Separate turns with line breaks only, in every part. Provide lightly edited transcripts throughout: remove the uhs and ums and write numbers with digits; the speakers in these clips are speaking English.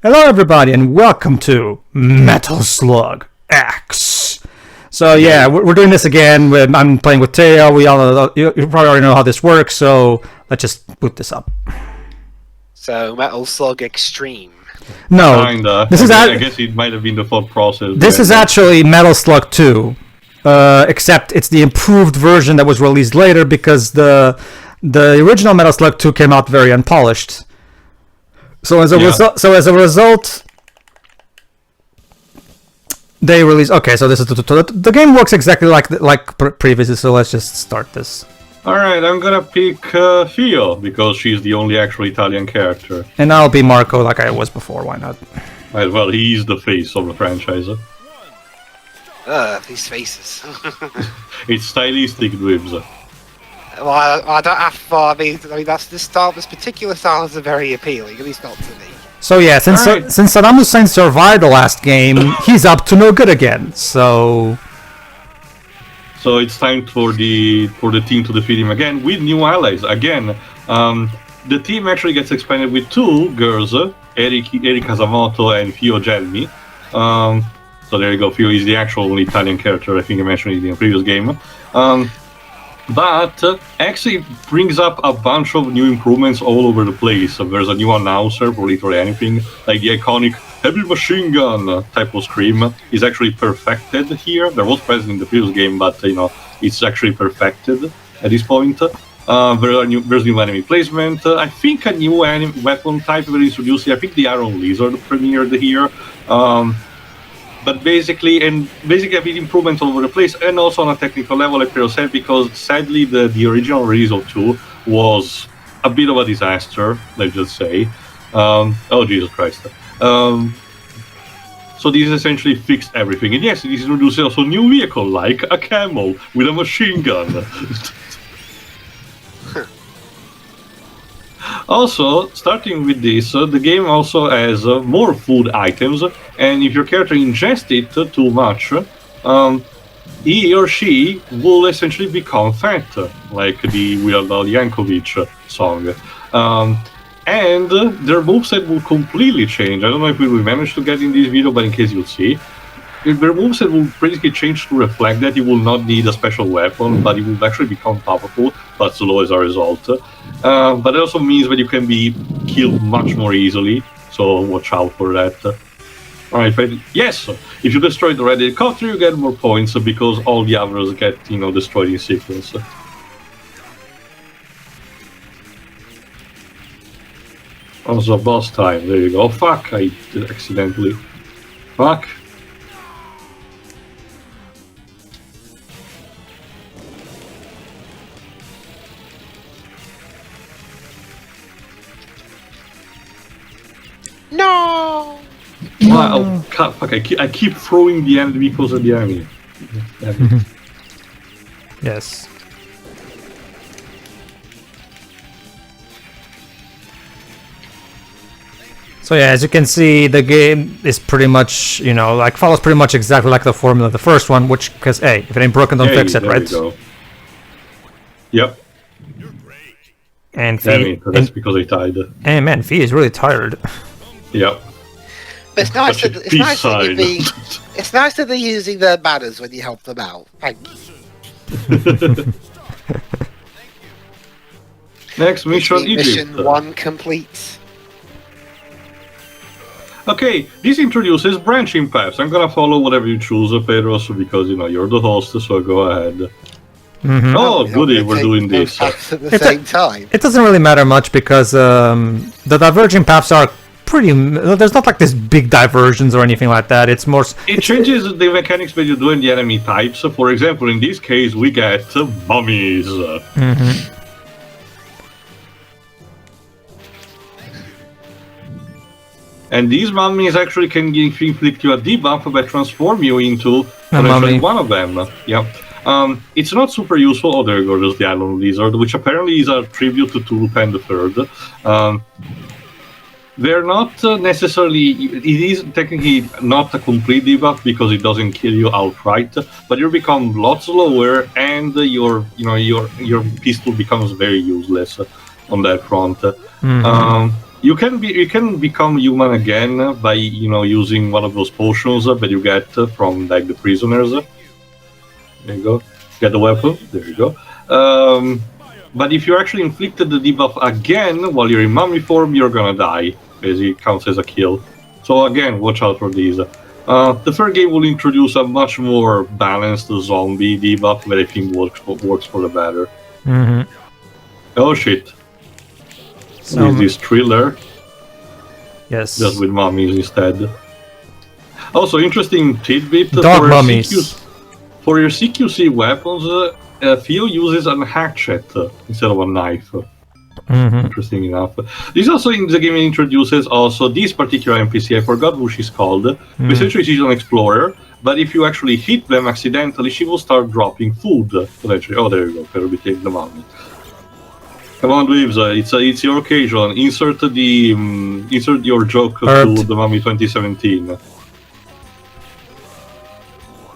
Hello everybody and welcome to Metal Slug X. So yeah, we're doing this again. I'm playing with Teo. We all know, you probably already know how this works, so let's just boot this up.
So Metal Slug Extreme.
No,
Kinda. I guess it might have been the thought process.
This is actually Metal Slug 2, except it's the improved version that was released later because the original Metal Slug 2 came out very unpolished. So as a result, they release. Okay, so this is the game works exactly like previously. So let's just start this.
All right, I'm gonna pick Theo because she's the only actual Italian character.
And I'll be Marco like I was before. Why not?
Right, well, he's the face of the franchise.
These faces.
It's stylistic dibs.
Well, I don't have. I mean, this particular style is very appealing, at least not to me.
So yeah, since Saddam Hussein survived the last game, he's up to no good again. So
it's time for the team to defeat him again with new allies. Again, the team actually gets expanded with two girls, Eri Kasamoto and Gelmi. So there you go. Theo is the actual Italian character. I think I mentioned it in a previous game. But actually brings up a bunch of new improvements all over the place. So there's a new announcer for literally anything, like the iconic heavy machine gun type of scream is actually perfected here. There was present in the previous game, but it's actually perfected at this point. There's new enemy placement. I think a new weapon type that is introduced here. I think the Iron Lizard premiered here. But basically a bit improvement all over the place, and also on a technical level, like Pedro said, because sadly the original release of 2 was a bit of a disaster, let's just say. Oh Jesus Christ. So this essentially fixed everything. And yes, this introduces also a new vehicle, like a camel with a machine gun. Also, starting with this, the game also has more food items, and if your character ingests it too much, he or she will essentially become fat, like the Weird Al Yankovic song. And their moveset will completely change. I don't know if we will manage to get in this video, but in case you'll see. Their moveset will basically change to reflect that. You will not need a special weapon, but it will actually become powerful, but slow as a result. But it also means that you can be killed much more easily, so watch out for that. Alright, yes, if you destroy the red helicopter, you get more points because all the others get, destroyed in sequence. Also, boss time, there you go. Oh, fuck, I did accidentally. Fuck.
No!
Wow, fuck, I keep throwing the enemy because of the enemy.
yes. So yeah, as you can see, the game is pretty much, follows pretty much exactly like the formula of the first one, which, because, hey, if it ain't broken, don't fix it, right?
Go. Yep.
And Fee,
that's because I died.
Hey man, Fee is really tired.
Yep.
But it's nice that they're using their manners when you help them out. Thank you.
Next mission,
Mission 1 complete.
Okay, this introduces branching paths. I'm gonna follow whatever you choose, Pedro, because you're the host, so go ahead. Mm-hmm. Oh, goody, we're doing this
at the same time.
It doesn't really matter much because the diverging paths are pretty. There's not like this big diversions or anything like that. It's more.
It changes the mechanics that you do in the enemy types. For example, in this case, we get mummies.
Mm-hmm.
And these mummies actually can inflict you a debuff that transform you into one of them. Yep. It's not super useful. Oh, there you go, there's the Iron Lizard, which apparently is a tribute to Lupin III. They're not necessarily. It is technically not a complete debuff because it doesn't kill you outright, but you become a lot slower, and your pistol becomes very useless on that front. Mm-hmm. You can become human again by using one of those potions that you get from like the prisoners. There you go. Get the weapon. There you go. But if you actually inflicted the debuff again while you're in mummy form, you're gonna die. Basically, it counts as a kill. So again, watch out for these. The third game will introduce a much more balanced zombie debuff that I think works for the better.
Mm-hmm.
Oh shit.
So,
Is this thriller?
yes.
Just with mummies instead. Also, interesting tidbit.
Dog mummies.
For your CQC weapons, Theo uses a hatchet instead of a knife.
Mm-hmm.
Interesting enough. This also in the game introduces also this particular NPC, I forgot who she's called. Essentially she's an explorer, but if you actually hit them accidentally, she will start dropping food. Potentially. Oh, there you go, Pedro became the mummy. Come on, Dweebs, it's your occasion. Insert your joke
Herbed.
to the Mummy 2017.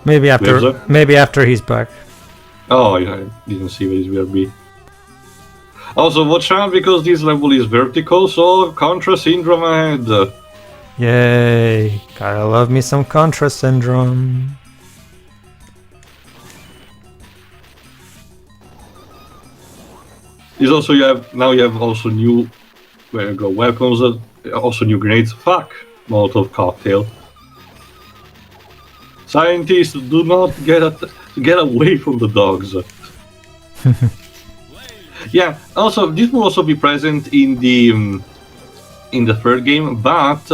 Maybe after he's back.
Oh, I didn't see what his will be. Also, watch out because this level is vertical, so Contra Syndrome ahead.
Yay! Gotta love me some Contra Syndrome.
Is also you have also new weapons, also new grenades. Fuck, Molotov cocktail. Scientists, do not get away from the dogs. Yeah. Also, this will also be present in the third game, but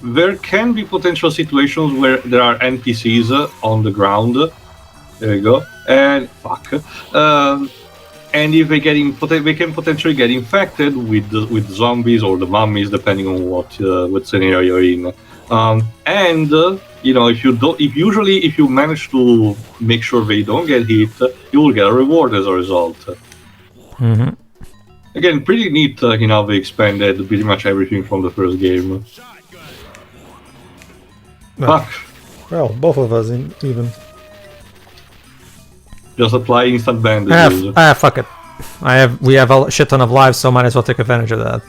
there can be potential situations where there are NPCs on the ground. There you go. And fuck. And if they can potentially get infected with zombies or the mummies, depending on what scenario you're in. And if you manage to make sure they don't get hit, you will get a reward as a result.
Mm-hmm.
Again, pretty neat in how they expanded pretty much everything from the first game. Fuck.
Well, both of us even.
Just apply instant bandages.
Fuck it. We have a shit ton of lives, so might as well take advantage of that.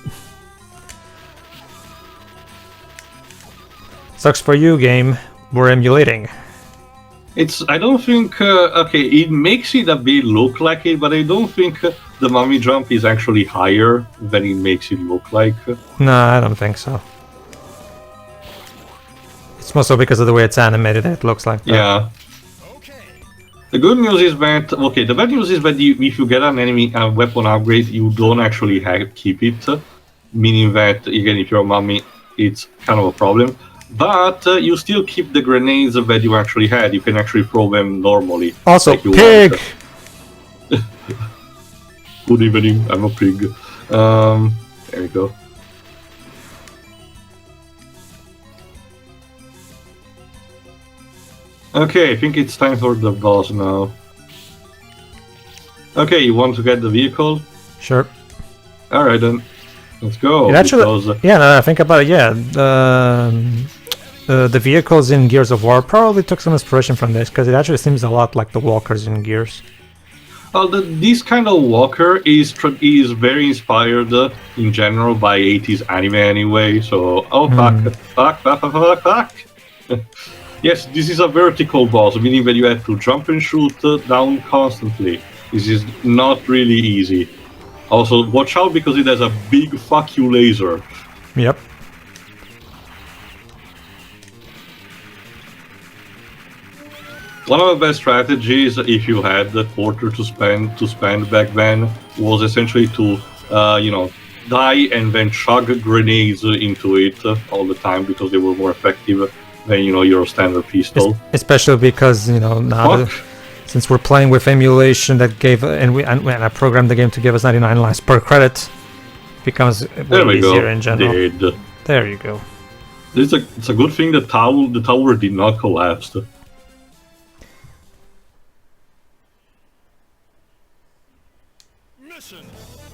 Sucks for you, game. We're emulating.
I don't think, it makes it a bit look like it, but I don't think the mummy jump is actually higher than it makes it look like.
No, I don't think so. It's mostly because of the way it's animated, it looks like that.
Yeah. The good news is that, the bad news is that if you get an enemy weapon upgrade, you don't actually keep it. Meaning that, again, if you're a mummy, it's kind of a problem. But you still keep the grenades that you actually had. You can actually throw them normally.
Also,
like
pig!
Good evening, I'm a pig. There we go. Okay, I think it's time for the boss now. Okay, you want to get the vehicle?
Sure.
Alright then. Let's go.
It actually, now that I think about it, the vehicles in Gears of War probably took some inspiration from this, because it actually seems a lot like the walkers in Gears.
Well, this kind of walker is very inspired in general by 80s anime anyway, so... Fuck. Yes, this is a vertical boss, meaning that you have to jump and shoot down constantly. This is not really easy. Also, watch out because it has a big fuck you laser.
Yep.
One of the best strategies, if you had the quarter to spend back then, was essentially to, die and then chug grenades into it all the time because they were more effective than, your standard pistol.
Especially because, now since we're playing with emulation that gave, and I programmed the game to give us 99 lives per credit, becomes way easier in general.
Dead.
There you go.
It's a good thing the tower did not collapse.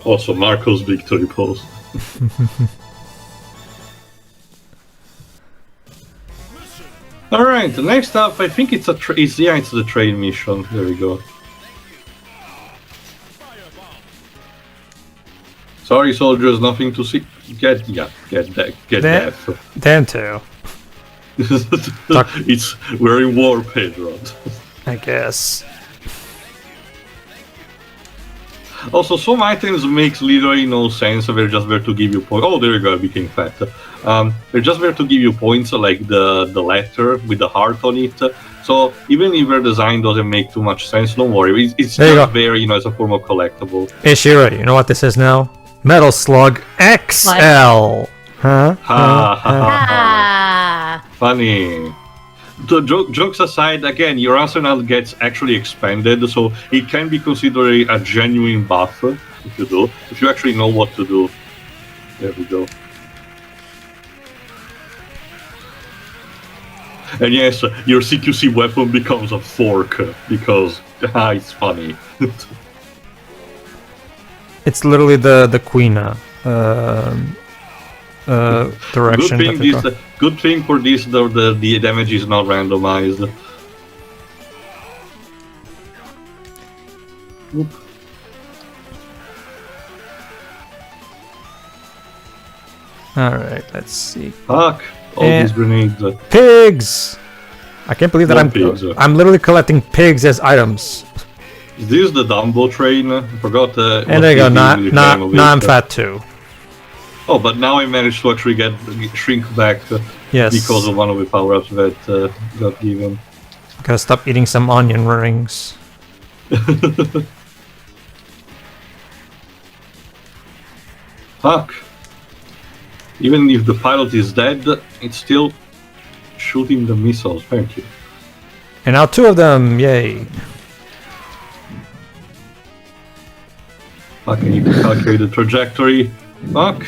Also, Marco's victory pose. Alright, next up, I think it's the train mission. There we go. Sorry, soldiers, nothing to see. Get death.
Them too,
We're in war, Pedro.
I guess.
Also, some items makes literally no sense. They're just there to give you points. Oh, there you go, I became fat. They're just there to give you points, like the letter with the heart on it. So even if their design doesn't make too much sense, don't worry. It's just there, as a form of collectible.
Hey Shira, you know what this is now? Metal Slug XL. Huh?
Funny. The jokes aside, again, your arsenal gets actually expanded, so it can be considered a genuine buff if you actually know what to do. There we go. And yes, your CQC weapon becomes a fork because it's funny.
It's literally the Queen direction.
Good thing for this, the damage is not randomized. Whoop.
Alright, let's see.
Fuck! All these grenades.
Pigs! I can't believe that I'm literally collecting pigs as items.
Is this the Dumbo train? I forgot.
And there you go, now I'm fat too.
Oh, but now I managed to actually shrink back because of one of the power-ups that got given.
Gotta stop eating some onion rings.
Fuck. Even if the pilot is dead, it's still shooting the missiles. Thank you.
And now 2 of them, yay.
Fuck, I need to calculate the trajectory. Fuck.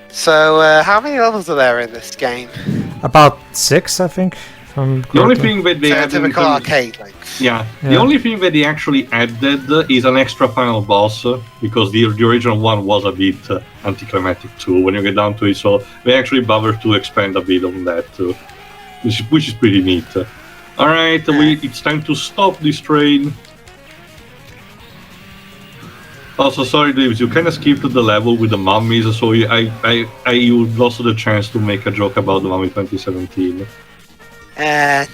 So, how many levels are there in this game?
About 6, I think.
The only thing that they added...
typical arcade length.
Yeah. The only thing that they actually added is an extra final boss, because the original one was a bit anticlimactic too, when you get down to it, so they actually bothered to expand a bit on that too, which is pretty neat. Alright, it's time to stop this train. Also, sorry, Davis, you kind of skipped the level with the mummies, so you lost the chance to make a joke about the Mummy 2017.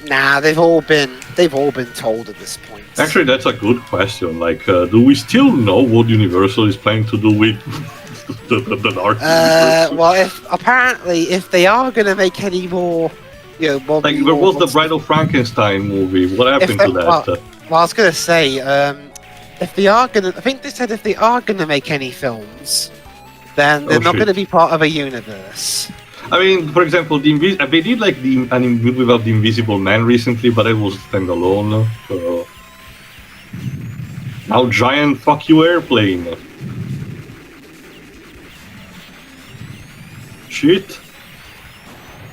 Nah, they've all been told at this point.
Actually, that's a good question. Like, do we still know what Universal is planning to do with the Dark Universe?
Well, if they are gonna make any more, more,
like there was the Bride of Frankenstein movie. What happened to that?
Well, I was gonna say, if they are gonna, I think they said if they are gonna make any films, then they're not gonna be part of a universe.
I mean, for example, they did like an movie about the Invisible Man recently, but it was standalone. So now, giant fuck you airplane. Shit!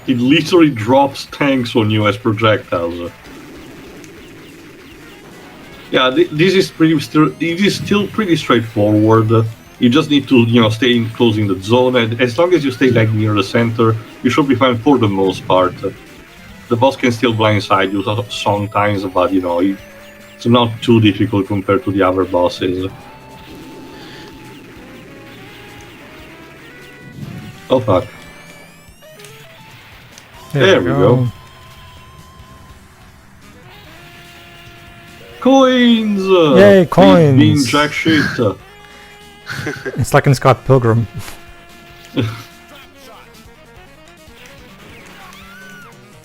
It literally drops tanks on you as projectiles. Yeah, this is still pretty straightforward. You just need to, stay close in the zone, and as long as you stay like near the center, you should be fine for the most part. The boss can still blindside you sometimes, but it's not too difficult compared to the other bosses. Oh fuck. There we go. Coins!
Yay, coins!
Being jack shit.
It's like in Scott Pilgrim.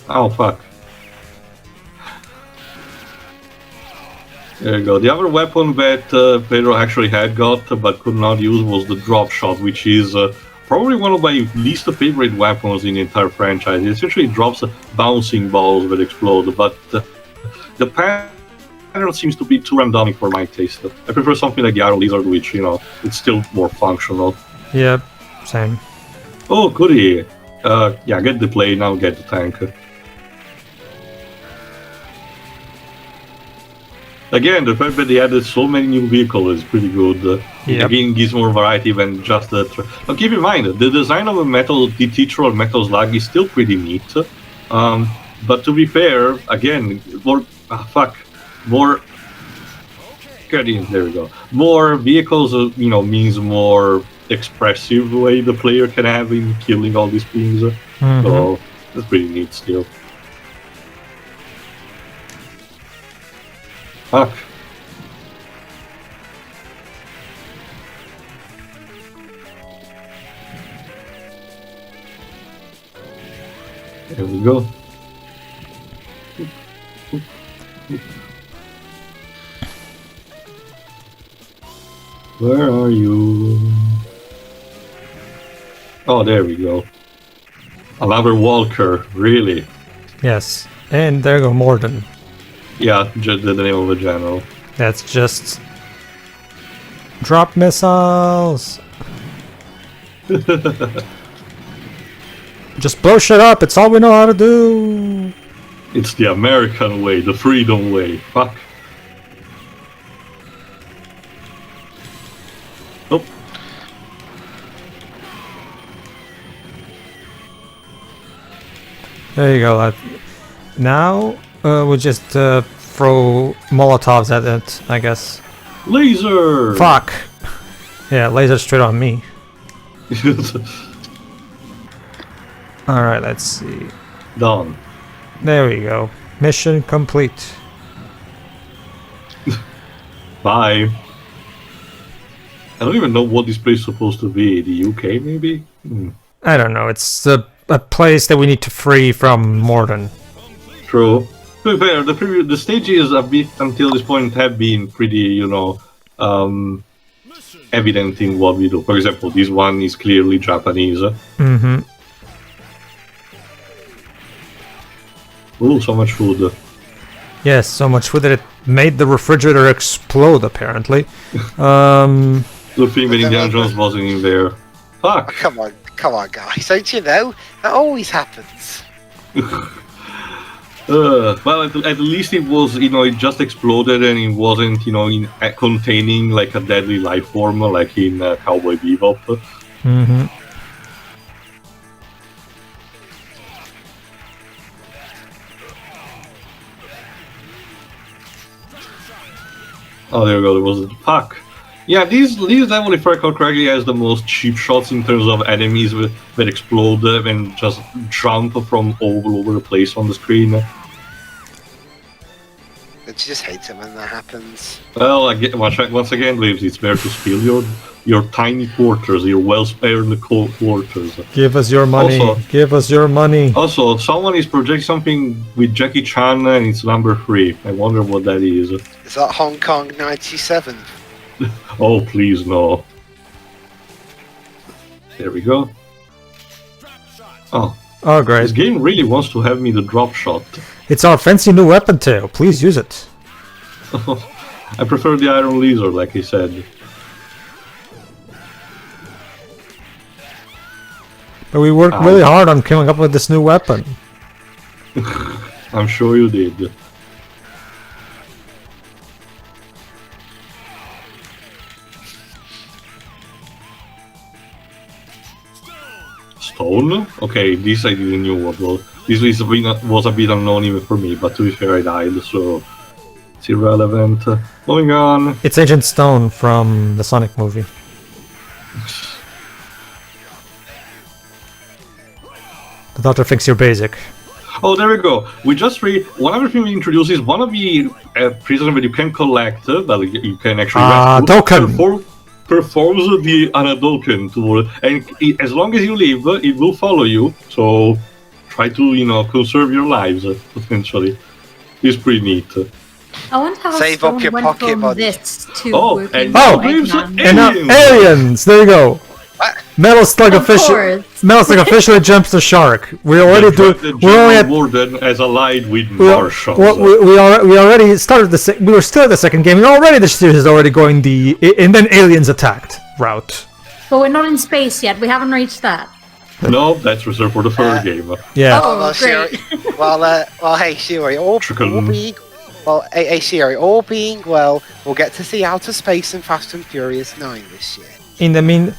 Oh fuck. There you go. The other weapon that Pedro actually had got but could not use was the drop shot, which is probably one of my least favorite weapons in the entire franchise. It essentially drops bouncing balls that explode, but the pattern seems to be too randomic for my taste. I prefer something like the Iron Lizard, which, it's still more functional.
Yep, same.
Oh, goody. Yeah, get the plane, now get the tank. Again, the fact that they added so many new vehicles is pretty good.
Yep.
Again, gives more variety than just the... Now keep in mind, the design of the teacher or Metal Slug is still pretty neat. But to be fair, again, more Get in, there we go. More vehicles, means more expressive way the player can have in killing all these things. So that's pretty neat still. Fuck. There we go. Where are you? Oh, there we go. Another Walker, really?
Yes. And there go Morden.
Yeah, just the name of the general.
That's just... Drop missiles! Just blow shit up, it's all we know how to do!
It's the American way, the freedom way. Fuck. Oh.
There you go, lad. Now, we'll just throw Molotovs at it, I guess.
Laser!
Fuck! Yeah, laser straight on me. Alright, let's see.
Done.
There we go. Mission complete.
Bye. I don't even know what this place is supposed to be. The UK, maybe?
I don't know, it's a place that we need to free from Morden.
True. To be fair, the stages a bit until this point have been pretty, evident in what we do. For example, this one is clearly Japanese.
Mm-hmm.
Ooh, so much food.
Yes, so much food that it made the refrigerator explode, apparently.
The thing that Indiana Jones wasn't in there. Fuck!
Oh, come on, guys! Don't you know that always happens?
Well, at least it was, it just exploded and it wasn't, containing like a deadly life form like in Cowboy Bebop.
Mm-hmm.
Oh, there we go. There was fuck. Yeah, these level, if I recall correctly, has the most cheap shots in terms of enemies that explode and just jump from all over the place on the screen.
Don't you just hate it when that happens?
Well, once again, Lives, it's there to steal your tiny quarters, your well-spared quarters.
Give us your money.
Also,
give us your money.
Also, someone is projecting something with Jackie Chan and it's number 3. I wonder what that is.
Is that Hong Kong 97?
Oh, please, no. There we go. Oh.
Oh, great.
This game really wants to have me the drop shot.
It's our fancy new weapon, Teo. Please use it.
I prefer the iron laser, like I said.
But we worked really hard on coming up with this new weapon.
I'm sure you did. Stone? Okay, this I didn't know about. This was a bit unknown even for me, but to be fair I died, so it's irrelevant. Moving on.
It's Agent Stone from the Sonic movie. The doctor thinks you're basic.
Oh, there we go. We just one other thing we introduce is one of the prisoners that you can collect, that you can actually
token!
Performs the Anadoken tool, and as long as you live, it will follow you. So try to, conserve your lives, potentially. It's pretty neat.
I wonder how
Save up your
went
pocket
from
money.
this to
and
now
lives
And now aliens! There you go!
What?
Metal Slug officially jumps the shark. We already
Morden as allied with Marshall.
We already started we were still at the second game, and already the series is already going and then aliens attacked route.
But we're not in space yet. We haven't reached that.
No, that's reserved for the third game.
Yeah.
Oh, great.
Siri, well, hey Siri, all being well, we'll get to see Outer Space and Fast and Furious 9 this year.
in the mean,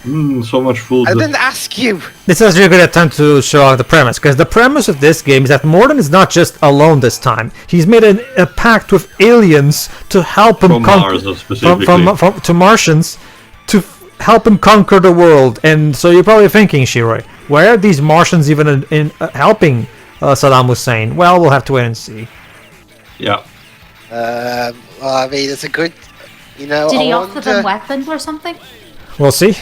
So much food.
I didn't ask you.
this is a good attempt to show out the premise, because the premise of this game is that Morden is not just alone this time. He's made a pact with aliens to help him
From
conquer
Mars, specifically.
to Martians to help him conquer the world. And so you're probably thinking, Shiroi, why are these Martians even in helping Saddam Hussein? Well, we'll have to wait and see.
Yeah.
Well, I mean, it's a good. You know,
Did he
I
offer them
wonder,
weapons or something?
We'll see.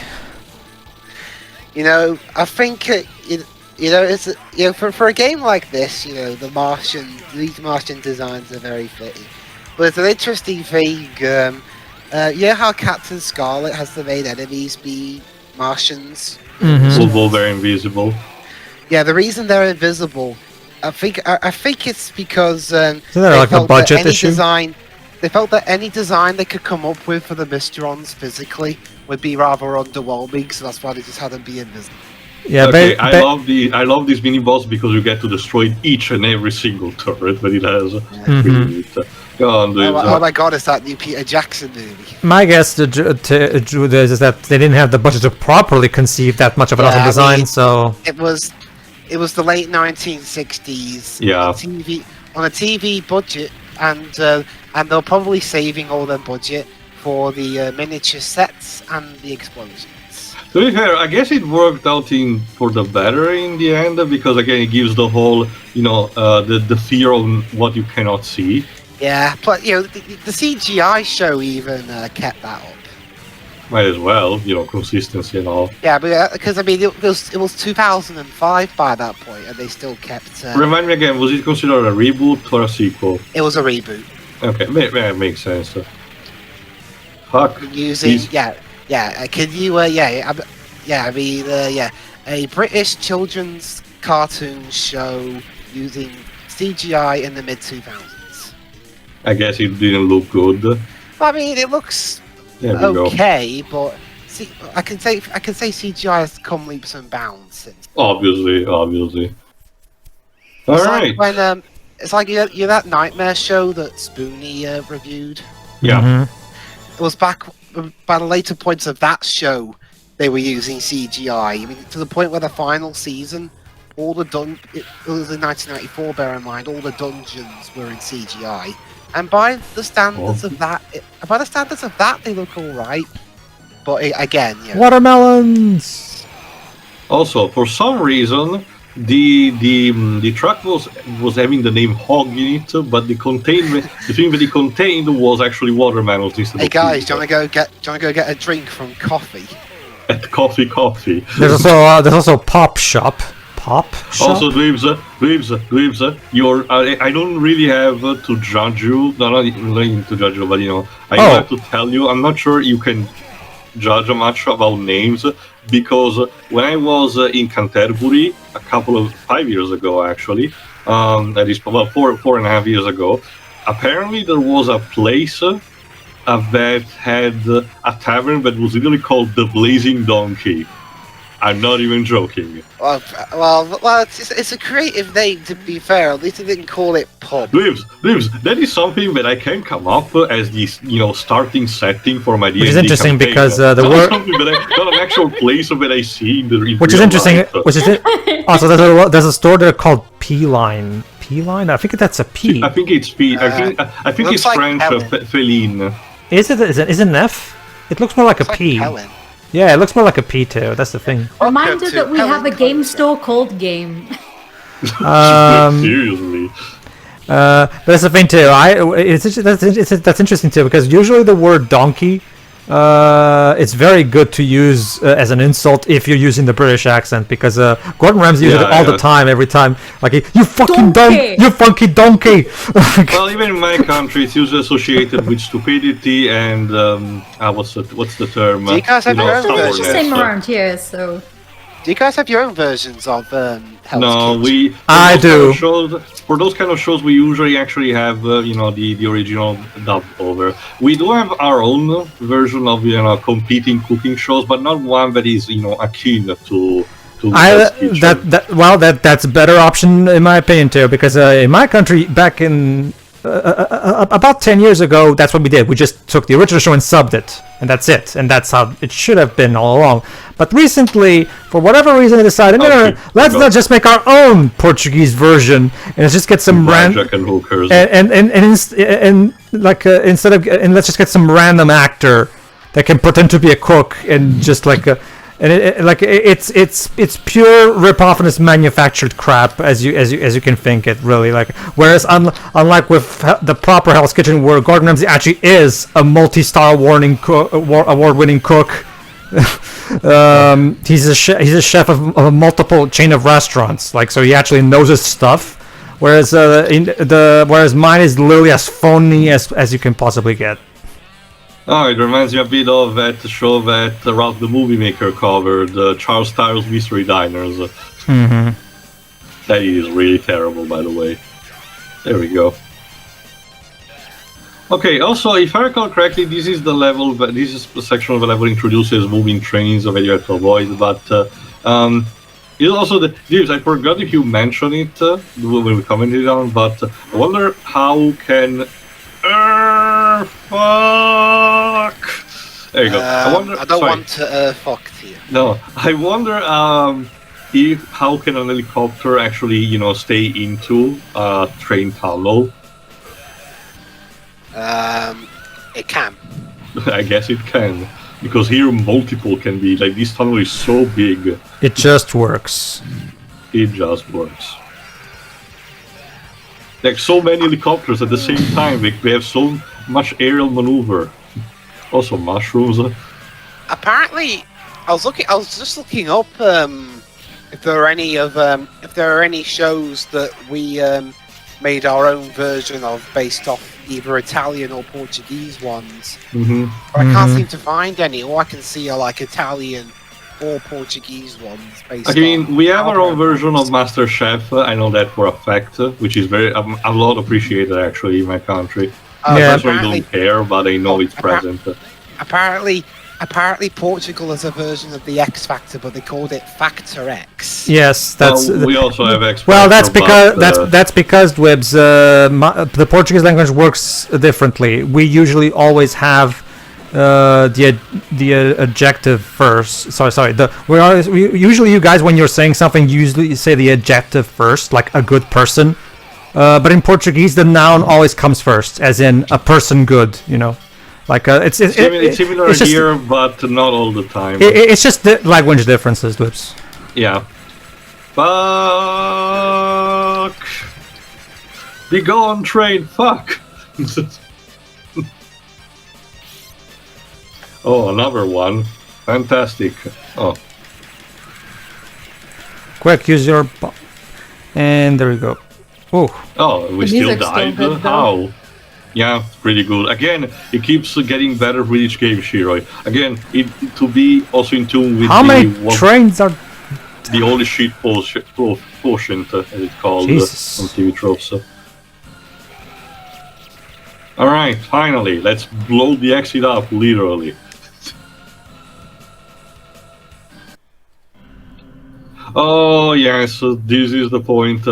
You know, I think it's for a game like this, you know, these Martian designs are very fitting. But it's an interesting thing. You know how Captain Scarlet has the main enemies be Martians?
Although they're invisible.
Yeah, the reason they're invisible, I think it's because
Isn't there like a
felt that
budget
any
issue?
they felt that any design they could come up with for the Mysterons physically would be rather underwhelming, so that's why they just had them be invisible.
Yeah,
Okay, I love this mini boss because you get to destroy each and every single turret that it has. Go on, dude.
Oh my god, it's that new Peter Jackson movie.
my guess is that they didn't have the budget to properly conceive that much of an
Yeah,
awesome
I
design,
mean,
so...
It was the late 1960s.
Yeah.
On a TV budget, and they're probably saving all their budget for the miniature sets and the explosions.
To be fair, I guess it worked out for the better in the end because again it gives the whole, the fear of what you cannot see.
Yeah, but you know the CGI show even kept that up.
Might as well, consistency and all.
Yeah, but because I mean it was 2005 by that point, and they still kept.
Remind me again, was it considered a reboot or a sequel?
It was a reboot.
Okay, makes sense. Fuck.
Using
these-
Can you a British children's cartoon show using CGI in the mid 2000s.
I guess it didn't look good.
I mean, it looks
There we go.
okay, but see, I can say CGI has come leaps and bounds since.
Obviously. All
It's
right.
like when it's like you that Nightmare show that Spoonie reviewed.
Yeah.
It was back by the later points of that show, they were using CGI. I mean, to the point where the final season, it was in 1994. Bear in mind, all the dungeons were in CGI, and by the standards of that, they look all right. But again, yeah.
Watermelons!
Also, for some reason, the truck was having the name Hog in it, but the thing that it contained was actually watermelons instead
Hey
of
guys,
food.
do you wanna go get a drink from Coffee?
At Coffee.
There's also Pop Shop. Pop Shop?
Also, Dweebs, I don't really have to judge you. No, not even to judge you, but I have to tell you, I'm not sure you can judge much about names because when I was in Canterbury 5 years ago, actually, that is about 4.5 years ago, apparently there was a place that had a tavern that was literally called the Blazing Donkey. I'm not even joking.
Well, it's a creative name, to be fair. At least they didn't call it pub.
Lives, that is something that I can come up as this, starting setting for my D&D
Which is interesting
campaign.
because the
Not
word...
something not an actual place that I see in the
Which is
real
interesting.
life.
Also, there's a store there called P-Line. P-Line? I think that's a P.
I think it's P. I think
looks
it's
like
French.
Helen.
Feline.
Is it an F? It looks more like a
It's like
P.
Helen.
Yeah, it looks more like a P too. That's the thing.
Reminder
to
that we have a
Helen
game
Concept.
store called Game.
Seriously.
But that's the thing too. That's interesting too because usually the word donkey, it's very good to use as an insult if you're using the British accent because Gordon Ramsay uses it all the time, every time. Like you fucking
Donkey!
you funky donkey.
Well, even in my country, it's usually associated with stupidity and what's the term?
Do you guys have your own
It's
version?
the same around here, so.
Do you guys have your own versions of Hell's
No,
Kitchen?
I do.
For those kind of shows, we usually actually have the original dub over. We do have our own version of competing cooking shows, but not one that is akin to. Hell's Kitchen.
That's a better option in my opinion too because in my country back in about 10 years ago, that's what we did. We just took the original show and subbed it, and that's it. And that's how it should have been all along. But recently, for whatever reason, they decided, no, let's not just make our own Portuguese version, and let's just get some random and let's just get some random actor that can pretend to be a cook and just it's pure rip-off and it's manufactured crap as you can think it, really. Whereas unlike with the proper Hell's Kitchen, where Gordon Ramsay actually is a multi-star award-winning cook. He's a chef of a multiple chain of restaurants, so he actually knows his stuff. Whereas whereas mine is literally as phony as you can possibly get.
Oh, it reminds me a bit of that show that Ralph the Movie Maker covered, Charles Styles Mystery Diners.
Mm-hmm.
That is really terrible, by the way. There we go. Okay, also, if I recall correctly, this is the section of the level introduces moving trains that you have to avoid, but it's also I forgot if you mentioned it when we commented on, but I wonder how can... fuck! There you go.
I don't want to fuck to you.
No, I wonder how can an helicopter actually, stay into a train tunnel?
It can.
I guess it can, because here multiple can be. This tunnel is so big.
It just works.
It just works. So many helicopters at the same time. We have so much aerial maneuver. Also mushrooms.
Apparently, I was just looking up if there are any shows that we made our own version of based off either Italian or Portuguese ones.
Mm-hmm.
But I can't seem to find any. All I can see are Italian or Portuguese ones based
we have our own version of Master Chef. I know that for a fact, which is very a lot appreciated actually in my country. I personally don't care, but I know it's present.
Apparently, Portugal has a version of the X Factor, but they called it Factor X.
Yes, that's.
We also have X Factor.
Well, that's because Dwibs, the Portuguese language works differently. We usually always have the adjective first. Sorry. Usually you guys, when you're saying something, you usually say the adjective first, like a good person. But in Portuguese, the noun always comes first, as in a person good. It's
similar here, but not all the time.
It's just the language differences, Dwibs.
Yeah. Fuck. Be gone, train. Fuck. Oh, another one. Fantastic. Oh.
Quick, use your... And there we go.
Oh, we still died? How? Yeah, pretty good. Again, it keeps getting better with each game, Shiroi. Again, to be also in tune with
how many trains are...
The holy shit quotient, as it's called on TV tropes. Alright, finally, let's blow the exit up, literally. Oh, yes, this is the point.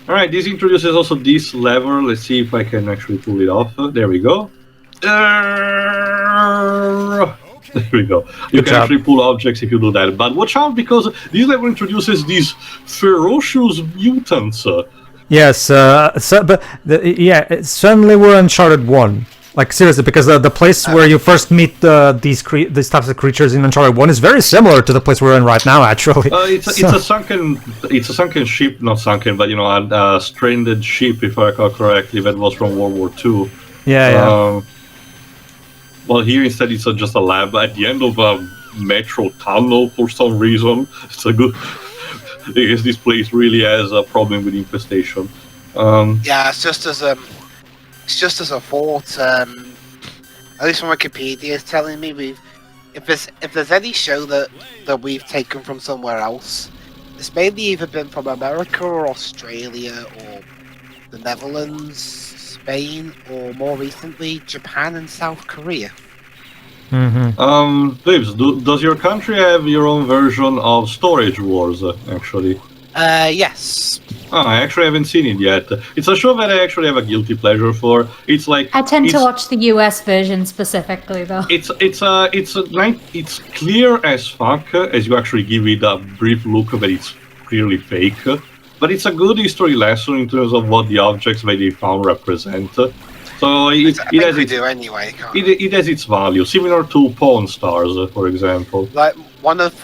Alright, this introduces also this lever. Let's see if I can actually pull it off. There we go. There we go. You can actually pull objects if you do that. But watch out, because this level introduces these ferocious mutants.
Yes, certainly we're Uncharted 1. Seriously, because the place where you first meet these types of creatures in Uncharted 1 is very similar to the place we're in right now, actually.
It's a sunken ship, not sunken, but a stranded ship, if I recall correctly, that was from World War II.
Yeah.
Well, here instead it's just a lab at the end of a metro tunnel for some reason. It's a good. I guess this place really has a problem with infestation.
Yeah, it's just as a thought. At least from Wikipedia is telling me if there's any show that we've taken from somewhere else, it's mainly either been from America or Australia or the Netherlands, Spain, or more recently Japan and South Korea.
Lives, does your country have your own version of Storage Wars? Actually.
Yes.
Oh, I actually haven't seen it yet. It's a show that I actually have a guilty pleasure for. It's like
I tend to
it's-
watch the US version specifically, though.
It's clear as fuck as you actually give it a brief look that it's clearly fake. But it's a good history lesson in terms of what the objects that they found represent. So it
I think
has
we
its,
do anyway. Can't
it has its value, similar to Pawn Stars, for example.
Like one of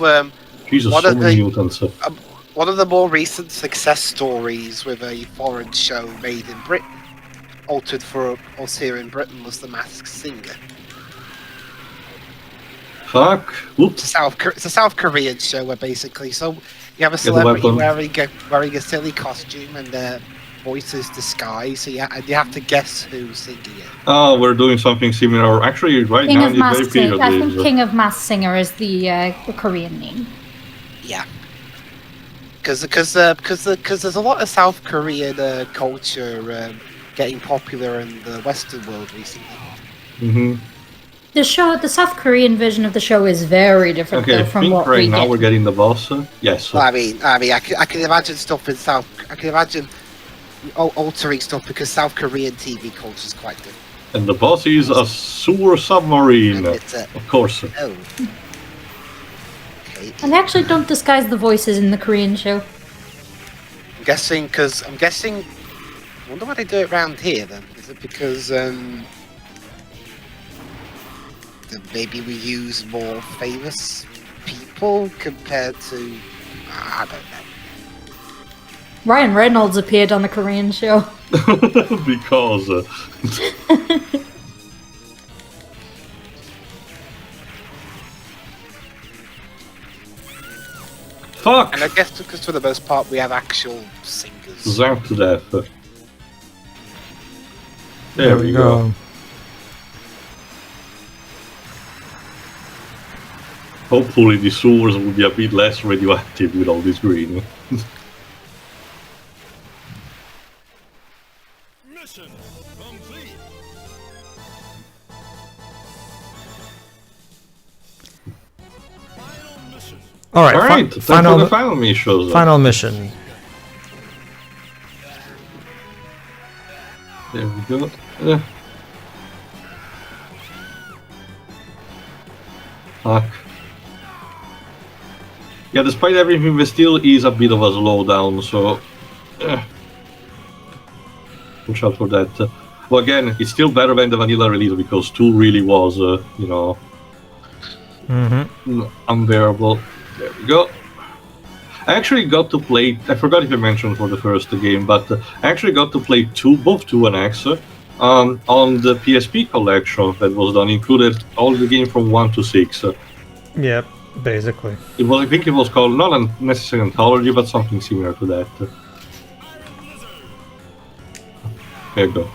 Jesus,
One
so
of
many
the-
mutants.
one of the more recent success stories with a foreign show made in Britain, altered for us here in Britain, was The Masked Singer.
Fuck. Oops.
It's a South Korean show where basically, so you have a
the
celebrity
weapon.
wearing a silly costume and their voice is disguised, so and you have to guess who's singing it.
Oh, we're doing something similar. Actually, right
King
now
of
it's very
Masked Singer. I think
period.
King of Masked Singer is the Korean name.
Yeah. Because there's a lot of South Korean culture getting popular in the Western world recently.
Mm-hmm.
The South Korean version of the show is very different
Okay, I
though, from
think
what
right
we
now
get.
we're getting the boss. Yes.
Well, I can imagine stuff in South. I can imagine altering stuff because South Korean TV culture is quite good.
And the boss is a sewer submarine.
And it's
Of course.
oh. Okay.
And they actually don't disguise the voices in the Korean show.
I'm guessing. I wonder why they do it around here then. Is it because that maybe we use more famous people compared to I don't know.
Ryan Reynolds appeared on the Korean show.
Because. Fuck!
And I guess because for the most part we have actual singers.
Zapped to death. There we go. Hopefully the sewers will be a bit less radioactive with all this green.
Mission complete. Final mission.
All right.
Alright, time for
final
the final missions.
final mission.
There we go. Fuck. Yeah, despite everything, there still is a bit of a slowdown, so... watch out for that. Well, again, it's still better than the vanilla release, because 2 really was, you know... unbearable. There we go. I actually got to play... I forgot if I mentioned for the first game, but I actually got to play both 2 and X on the PSP collection that was done. Included all the game from 1 to 6.
Yep, basically.
It was, I think it was called, not a necessarily anthology, but something similar to that. There you go.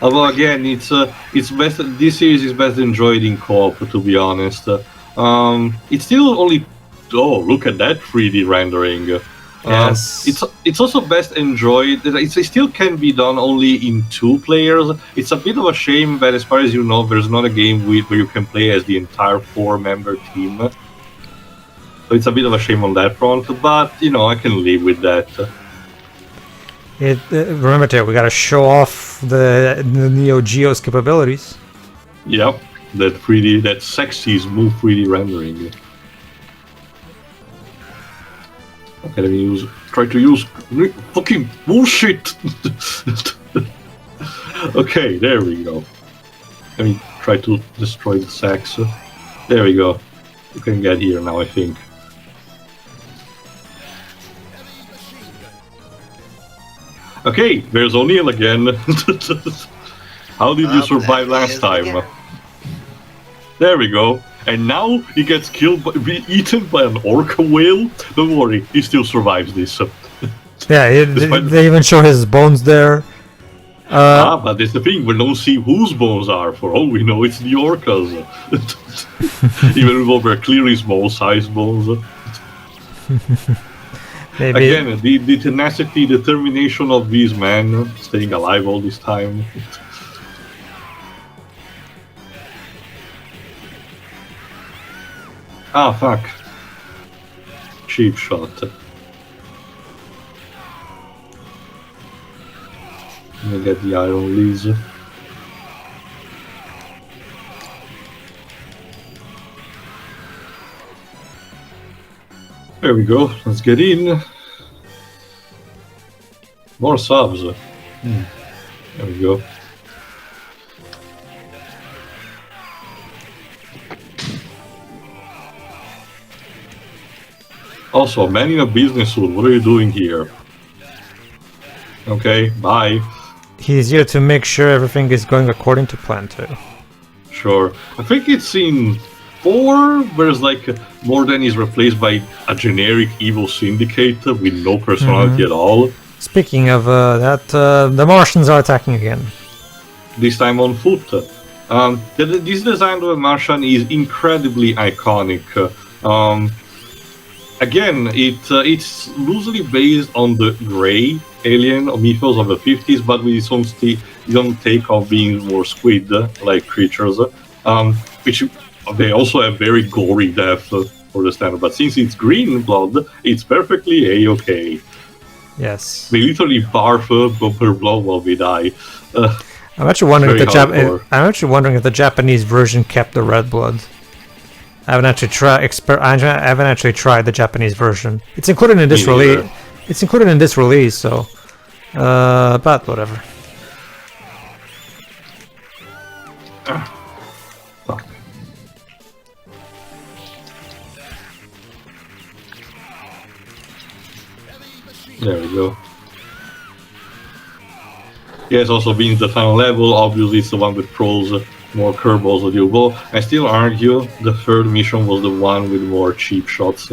Although again, it's best. This series is best enjoyed in co-op, to be honest. It's still only. Oh, look at that 3D rendering.
Yes.
It's also best enjoyed. It still can be done only in 2 players. It's a bit of a shame that, as far as you know, there's not a game where you can play as the entire 4-member team. So it's a bit of a shame on that front, but you know, I can live with that.
Remember, Teo, we gotta show off the Neo Geo's capabilities.
Yep, that 3D, that sexy smooth 3D rendering. Okay, let me try to use fucking bullshit. Okay, there we go. Let me try to destroy the sacks. There we go. You can get here now, I think. Okay, there's O'Neill again. How did you survive last time? There we go. And now he gets eaten by an orca whale. Don't worry, he still survives this.
Yeah, they even show his bones there.
But that's the thing, we don't see whose bones are. For all we know, it's the orcas. Even though they're clearly small-sized bones.
Maybe.
Again, the tenacity, determination of these men staying alive all this time. Ah, fuck. Cheap shot. Let me get the iron leads. There we go, let's get in. More subs. There we go. Also, man in a business suit, what are you doing here? Okay, bye.
He's here to make sure everything is going according to plan too.
Sure. I think it's in 4, whereas like Morden is replaced by a generic evil syndicate with no personality at all.
Speaking of that, the Martians are attacking again.
This time on foot. This design of a Martian is incredibly iconic. Again, it's loosely based on the grey alien mythos of the 50s, but with its own take of being more squid-like creatures, which they also have very gory death for the standard. But since it's green blood, it's perfectly a-okay.
Yes.
They literally barf their blood while they die.
I'm actually wondering if
Very
I'm actually wondering if the Japanese version kept the red blood. I haven't actually tried the Japanese version. It's included in this release. It's included in this release, so but whatever.
Fuck. There we go. Yes, also being the final level, obviously it's the one with pros, more curveballs that you go. I still argue the third mission was the one with more cheap shots.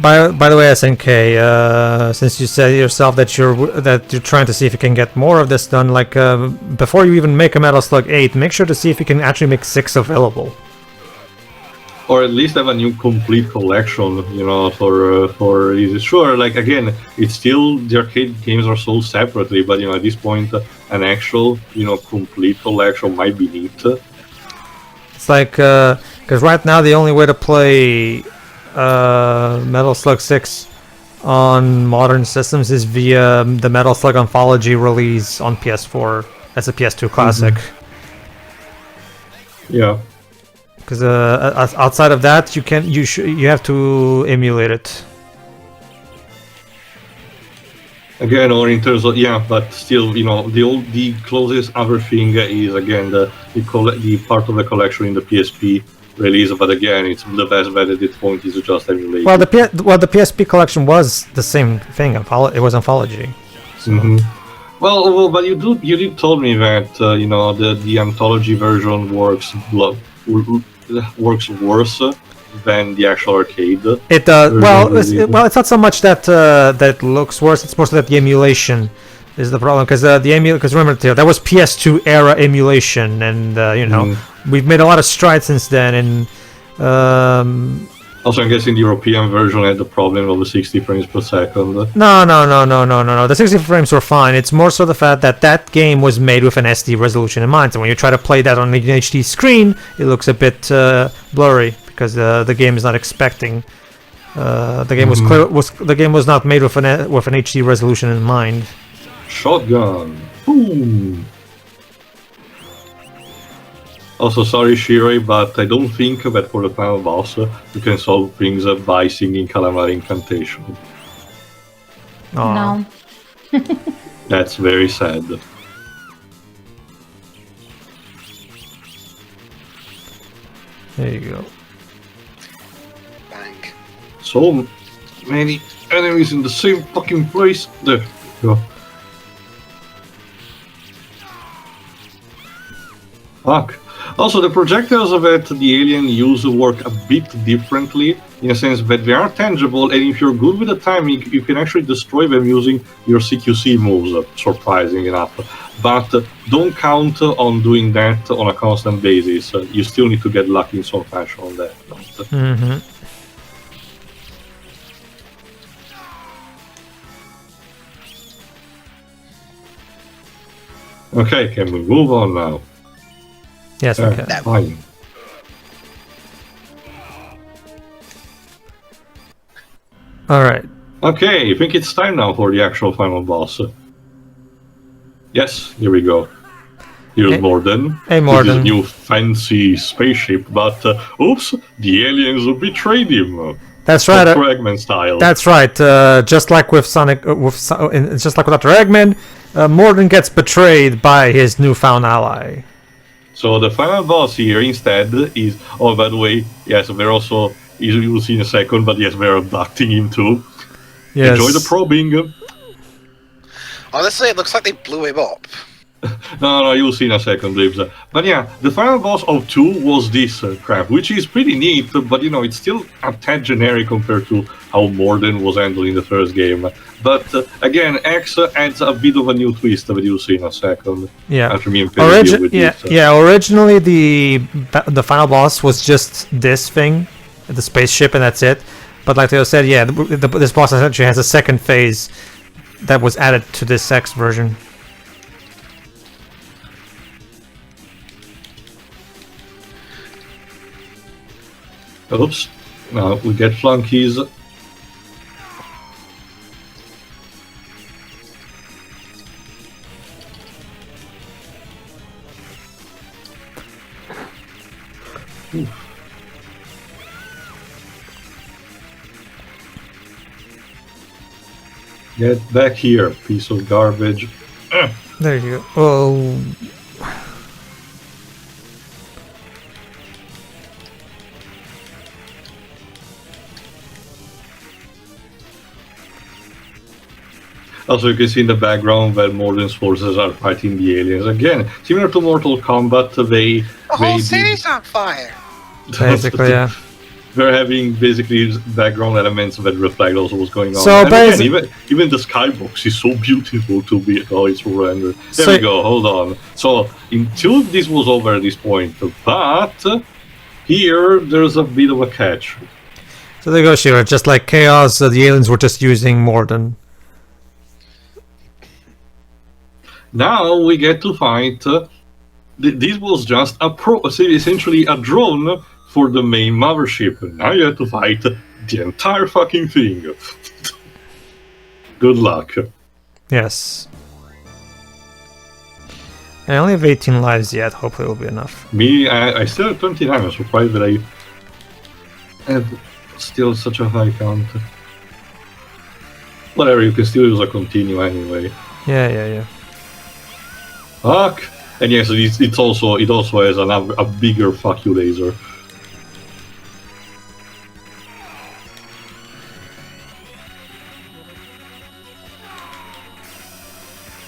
By the way, SNK, since you said yourself that you're trying to see if you can get more of this done, like before you even make a Metal Slug 8, make sure to see if you can actually make 6 available.
Or at least have a new complete collection, you know, for easy. Sure, like again, it's still the arcade games are sold separately, but you know, at this point, an actual, you know, complete collection might be neat.
It's like because right now the only way to play Metal Slug 6 on modern systems is via the Metal Slug Anthology release on PS4 as a PS2 classic.
Yeah.
Because outside of that, you have to emulate it.
Again, or in terms of but still, you know, the closest other thing is again the part of the collection in the PSP release. But again, it's the best bet at this point is to just emulate.
Well, the PSP collection was the same thing. It was Anthology. So.
Well, but you did told me that you know the Anthology version works worse than the actual arcade.
It does. Well, it's not so much that that looks worse. It's mostly that the emulation is the problem. Because because remember, Teo, that was PS2 era emulation, and you know we've made a lot of strides since then. And
also, I'm guessing the European version had the problem of the 60 frames per second.
No. The 60 frames were fine. It's more so the fact that that game was made with an SD resolution in mind. So when you try to play that on an HD screen, it looks a bit blurry because the game is not expecting. The game the game was not made with an HD resolution in mind.
Shotgun. Boom. Also, sorry, Shirei, but I don't think that for the final boss you can solve things by singing Calamari Incantation.
No.
That's very sad.
There you go.
Bang.
So many enemies in the same fucking place. There you go. Fuck. Also, the projectiles that the alien use work a bit differently, in a sense that they are tangible, and if you're good with the timing, you can actually destroy them using your CQC moves, surprising enough. But don't count on doing that on a constant basis. You still need to get lucky in some fashion on that. Okay, can we move on now?
Yes, we can.
Fine.
All right.
Okay, I think it's time now for the actual final boss. Yes, here we go. Here's
Hey-
Morden.
hey,
With his
Morden.
new fancy spaceship, but oops, the aliens betrayed him.
That's right.
Dr. Eggman style.
That's right. Just like with Sonic, just like with Dr. Eggman, Morden gets betrayed by his newfound ally.
So the final boss here instead is... Oh, by the way, yes, we're also... You will see in a second, but yes, we're abducting him too.
Yes.
Enjoy the probing.
Honestly, it looks like they blew him up.
No, you'll see in a second, Blibs. But yeah, the final boss of 2 was this crap, which is pretty neat, but you know, it's still a tad generic compared to how Morden was handling the first game. But again, X adds a bit of a new twist that you'll see in a second.
Yeah.
After me and Pedro deal with this.
Originally the final boss was just this thing, the spaceship, and that's it. But like Theo said, yeah, this boss essentially has a second phase that was added to this X version.
Oops. Now we get flunkies. Get back here, piece of garbage.
There you go. Oh.
Also, you can see in the background that Morden's forces are fighting the aliens. Again, similar to Mortal Kombat,
The
they
whole
did-
city's on fire.
Basically, yeah.
They're having basically background elements that reflect also what's going on.
So
And again,
basi-
even the skybox is so beautiful to be. Oh, it's rendered. There
So-
we go. Hold on. So until this was over at this point, but here there's a bit of a catch.
So there you go, Shira. Just like Chaos, the aliens were just using Morden.
Now we get to fight. This was just essentially a drone for the main mothership. Now you have to fight the entire fucking thing. Good luck.
Yes. I only have 18 lives yet. Hopefully, it will be enough.
Me, I still have 29. I'm surprised that I have still such a high count. Whatever, you can still use a continue anyway.
Yeah.
Fuck! And yes, it also has a bigger fuck you laser.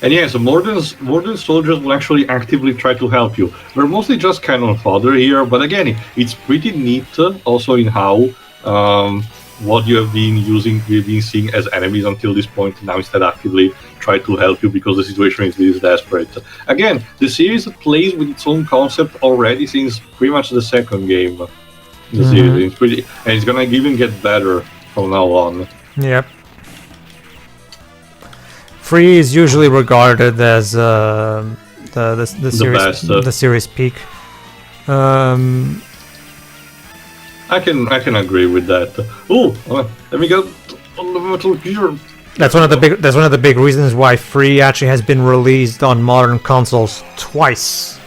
And yes, Morden's soldiers will actually actively try to help you. They're mostly just cannon fodder here, but again, it's pretty neat also in how what you've been seeing as enemies until this point now instead actively try to help you because the situation is this desperate. Again, the series plays with its own concept already since pretty much the second game. The series, it's gonna even get better from now on.
Yep. Free is usually regarded as the series
best,
the series peak.
I can agree with that. Oh, let me go on the metal gear.
That's one of the big reasons why Free actually has been released on modern consoles twice.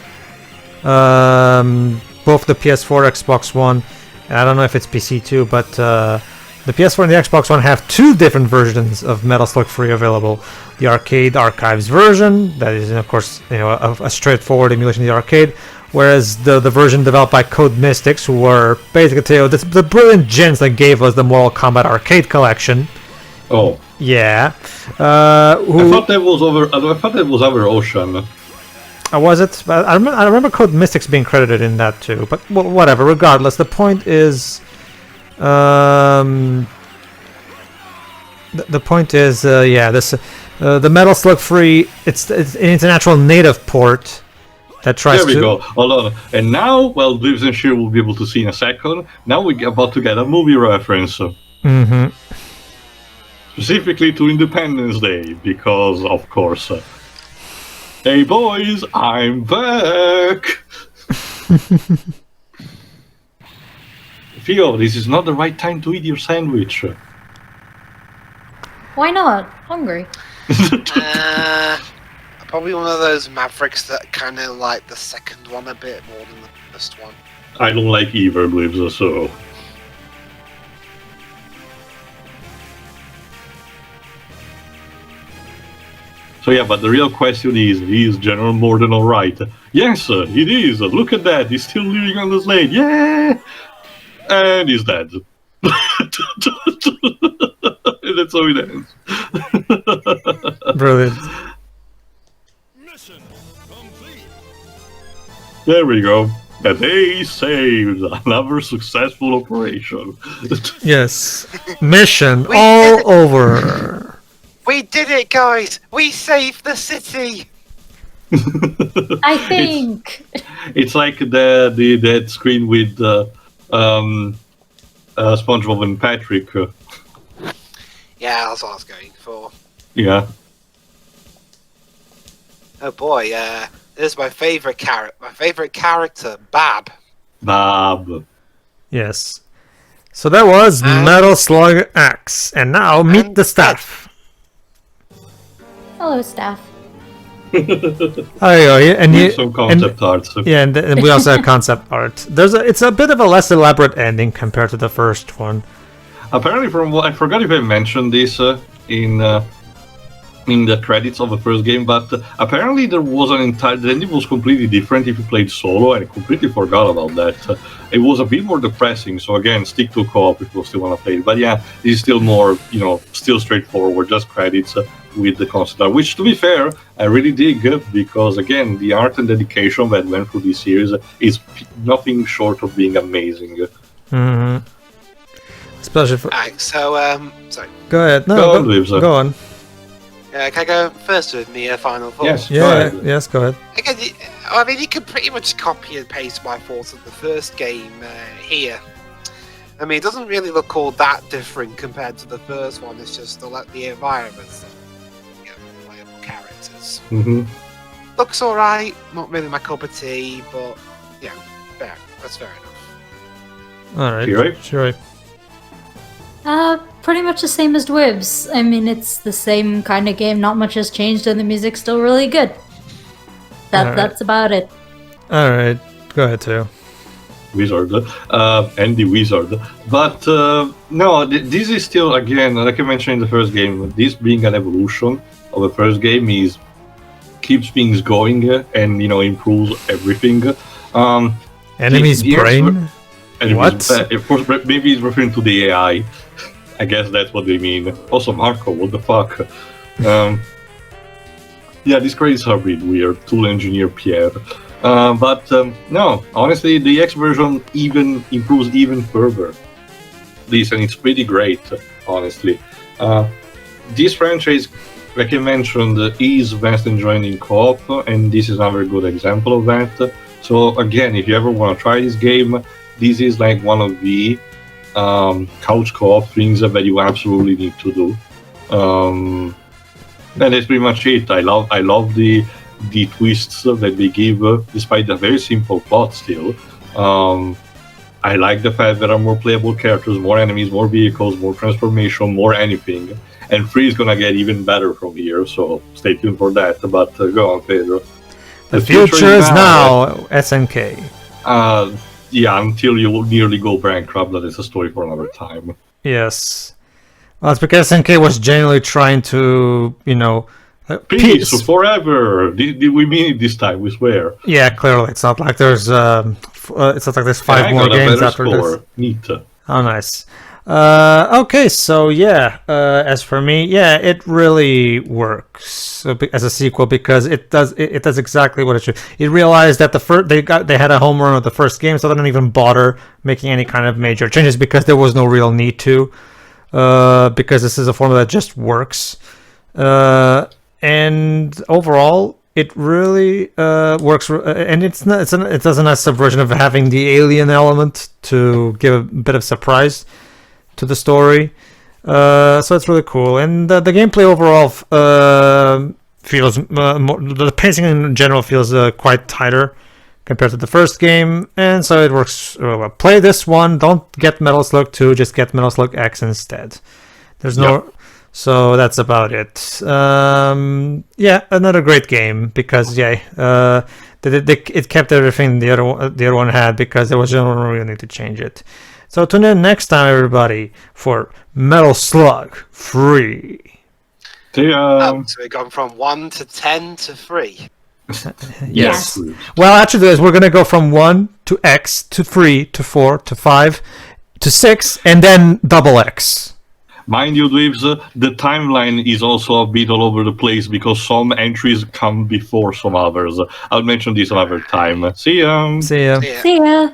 Both the PS4, Xbox One, and I don't know if it's PC too, but the PS4 and the Xbox One have two different versions of Metal Slug Free available. The Arcade Archives version, that is, of course, a straightforward emulation of the arcade, whereas the version developed by Code Mystics, who were basically the brilliant gents that gave us the Mortal Kombat arcade collection.
Oh,
Yeah.
I thought that was over Ocean.
Was it? But I remember Code Mystics being credited in that too. But whatever. Regardless, the point is, the point is, the Metal Slug Free. It's an international native port that tries
There we
to.
go. Hold on. And now, well, Blibs and Sheer will be able to see in a second. Now we're about to get a movie reference.
Mm-hmm.
Specifically to Independence Day, because, of course. Hey boys, I'm back! Theo, this is not the right time to eat your sandwich.
Why not? Hungry.
Probably one of those Mavericks that kind of like the second one a bit more than the first one.
I don't like either blips, so... So yeah, but the real question is General Morden alright? Yes, it is! Look at that, he's still living on the slate, yeah! And he's dead. That's how it ends.
Brilliant.
Mission complete.
There we go. And they saved another successful operation.
Yes. Mission
We
all
did it.
over.
We did it, guys! We saved the city!
I think.
It's like that screen with SpongeBob and Patrick.
Yeah, that's what I was going for.
Yeah.
Oh boy, this is my favorite character. My favorite character, Bab.
Bob.
Yes. So that was
And-
Metal Slug X. And now meet
And
the staff.
Hello, staff.
Oh, yeah, and you,
Some concept art. So.
yeah, and we also have concept art. It's a bit of a less elaborate ending compared to the first one.
Apparently, from what I forgot if I mentioned this in the credits of the first game, but apparently there was the ending was completely different if you played solo, and I completely forgot about that. It was a bit more depressing, so again, stick to co-op if you still want to play it. But yeah, this is still more, still straightforward, just credits with the concept art, which, to be fair, I really dig, because again, the art and dedication that went through this series is nothing short of being amazing.
Mm-hmm. Especially for...
Alright, so, sorry.
Go ahead. No,
Go on, Lives.
go on.
Can I go first with me final thoughts?
Yes. Go
Yeah,
ahead.
yes, go ahead.
Again, you can pretty much copy and paste my thoughts of the first game here. I mean, it doesn't really look all that different compared to the first one. It's just the environments, playable characters.
Mm-hmm.
Looks alright, not really my cup of tea, but fair. That's fair enough.
All
You
right.
right?
Sure.
Pretty much the same as Dwibs. I mean, it's the same kind of game. Not much has changed, and the music's still really good.
Alright.
That's about it.
All right. Go ahead, too.
Wizard, and the Wizard. But no, this is still, again, like I mentioned in the first game, this being an evolution of the first game keeps things going and improves everything.
Enemy's
the
brain?
And
What?
Of course, maybe it's referring to the AI. I guess that's what they mean. Also, Marco, what the fuck? Yeah, these credits are a bit weird. Tool engineer Pierre. But no, honestly, the X version even improves even further. This, and it's pretty great, honestly. This franchise, like I mentioned, is vast enjoying in co-op, and this is another good example of that. So again, if you ever want to try this game, this is like one of the couch co-op things that you absolutely need to do. And that's pretty much it. I love the twists that they give, despite the very simple plot still. I like the fact there are more playable characters, more enemies, more vehicles, more transformation, more anything. And 3 is gonna get even better from here, so stay tuned for that. But go on, Pedro.
The future is now SNK.
Yeah, until you nearly go bankrupt, that is a story for another time.
Yes. Well, it's because SNK was genuinely trying to,
Peace forever! We mean it this time, we swear.
Yeah, clearly. It's not like there's it's not like there's 5
I
more
got a
games
better
after
score.
this.
Neat.
Oh, nice. Okay, so yeah, as for me, yeah, it really works as a sequel because it does exactly what it should. It realized that they had a home run with the first game, so they didn't even bother making any kind of major changes because there was no real need to, because this is a formula that just works, and overall it really works, and it doesn't have a subversion of having the alien element to give a bit of surprise to the story, so it's really cool. And the gameplay overall feels the pacing in general feels quite tighter compared to the first game, and so it works really well. Play this one, don't get Metal Slug 2, just get Metal Slug X instead. There's no So that's about it. Yeah, another great game because it kept everything the other one had because there was no real need to change it. So tune in next time, everybody, for Metal Slug 3.
So we've gone from 1 to 10 to 3.
Yes.
Well, actually, we're gonna go from 1 to X to 3 to 4 to 5 to 6 and then double X.
Mind you, Dweebs, the timeline is also a bit all over the place because some entries come before some others. I'll mention this another time. See ya!
See ya.
Yeah.
See ya.